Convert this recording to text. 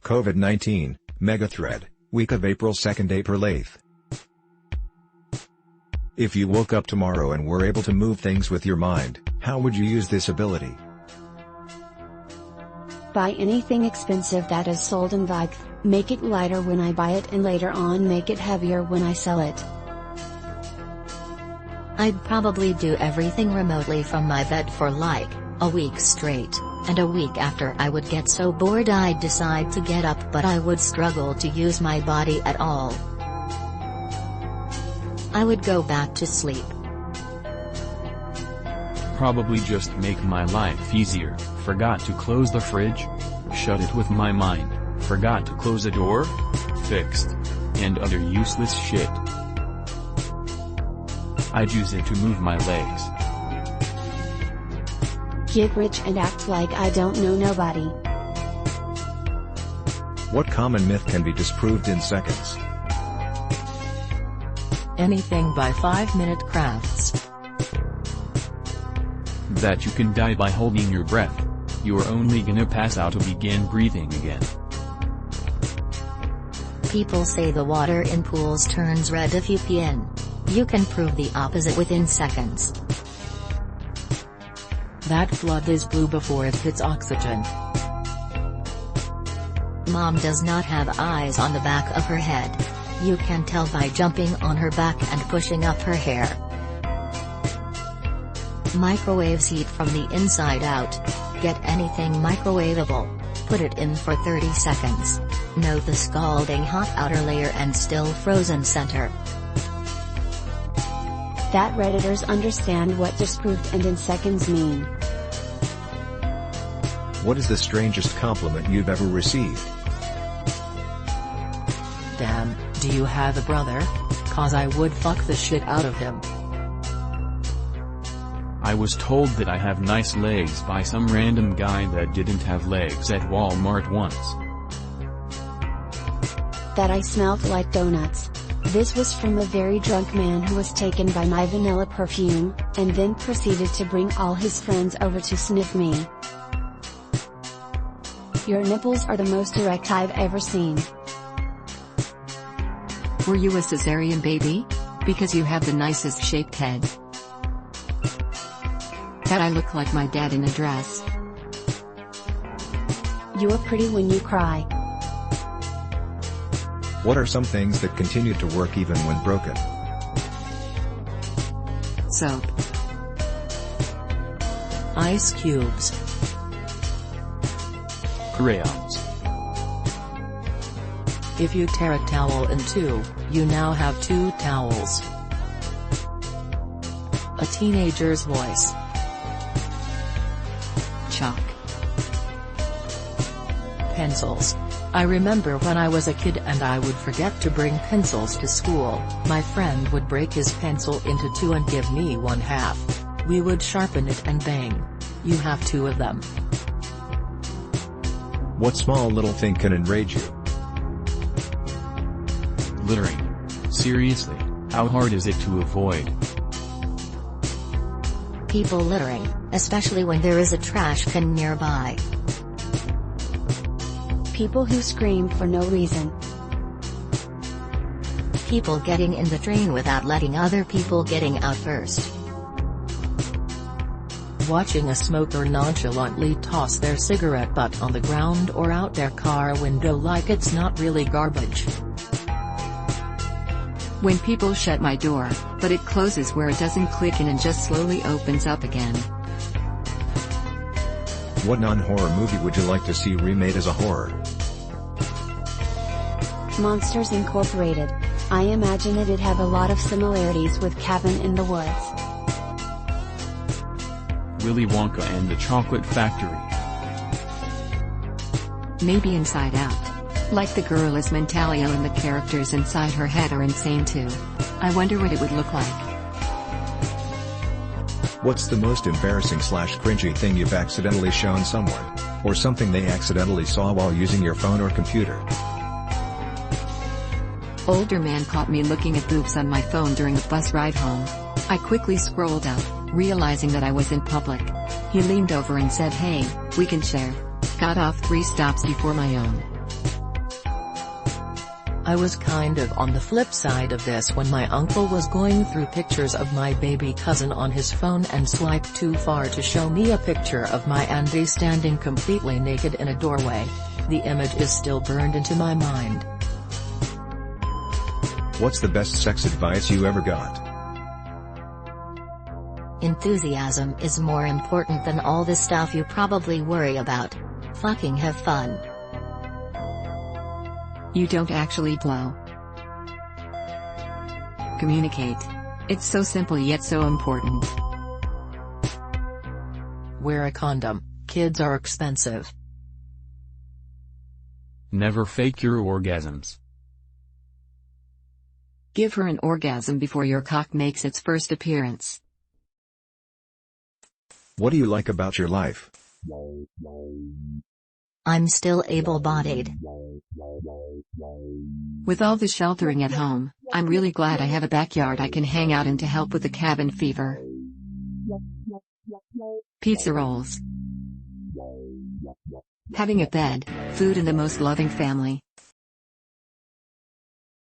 COVID-19, Megathread, week of April 2nd, April 8th. If you woke up tomorrow and were able to move things with your mind, how would you use this ability? Buy anything expensive that is sold in bulk, make it lighter when I buy it and later on make it heavier when I sell it. I'd probably do everything remotely from my bed for like a week straight, and a week after I would get so bored I'd decide to get up, but I would struggle to use my body at all. I would go back to sleep. Probably just make my life easier. Forgot to close the fridge? Shut it with my mind. Forgot to close the door? Fixed. And other useless shit. I'd use it to move my legs. Get rich and act like I don't know nobody. What common myth can be disproved in seconds? Anything by 5-minute crafts. That you can die by holding your breath. You're only gonna pass out to begin breathing again. People say the water in pools turns red if you pee in. You can prove the opposite within seconds. That blood is blue before it hits oxygen. Mom does not have eyes on the back of her head. You can tell by jumping on her back and pushing up her hair. Microwaves heat from the inside out. Get anything microwavable. Put it in for 30 seconds. Note the scalding hot outer layer and still frozen center. That Redditors understand what disproved and in seconds mean. What is the strangest compliment you've ever received? Damn, do you have a brother? 'Cause I would fuck the shit out of him. I was told that I have nice legs by some random guy that didn't have legs at Walmart once. That I smelled like donuts. This was from a very drunk man who was taken by my vanilla perfume, and then proceeded to bring all his friends over to sniff me. Your nipples are the most erect I've ever seen. Were you a cesarean baby? Because you have the nicest shaped head. That I look like my dad in a dress. You are pretty when you cry. What are some things that continue to work even when broken? Soap. Ice cubes. Crayons. If you tear a towel in two, you now have 2 towels. A teenager's voice. Chalk. Pencils. I remember when I was a kid and I would forget to bring pencils to school, my friend would break his pencil into 2 and give me 1/2. We would sharpen it and bang. You have 2 of them. What small little thing can enrage you? Littering. Seriously, how hard is it to avoid? People littering, especially when there is a trash can nearby. People who scream for no reason. People getting in the train without letting other people getting out first. Watching a smoker nonchalantly toss their cigarette butt on the ground or out their car window like it's not really garbage. When people shut my door, but it closes where it doesn't click in and just slowly opens up again. What non-horror movie would you like to see remade as a horror? Monsters Incorporated. I imagine it'd have a lot of similarities with Cabin in the Woods. Willy Wonka and the Chocolate Factory. Maybe Inside Out. Like the girl is mentally ill and the characters inside her head are insane too. I wonder what it would look like. What's the most embarrassing/cringy thing you've accidentally shown someone? Or something they accidentally saw while using your phone or computer? Older man caught me looking at boobs on my phone during a bus ride home. I quickly scrolled up, realizing that I was in public. He leaned over and said, "Hey, we can share." Got off 3 stops before my own. I was kind of on the flip side of this when my uncle was going through pictures of my baby cousin on his phone and swiped too far to show me a picture of my auntie standing completely naked in a doorway. The image is still burned into my mind. What's the best sex advice you ever got? Enthusiasm is more important than all the stuff you probably worry about. Fucking have fun. You don't actually blow. Communicate. It's so simple yet so important. Wear a condom, kids are expensive. Never fake your orgasms. Give her an orgasm before your cock makes its first appearance. What do you like about your life? I'm still able-bodied. With all the sheltering at home, I'm really glad I have a backyard I can hang out in to help with the cabin fever. Pizza rolls. Having a bed, food and the most loving family.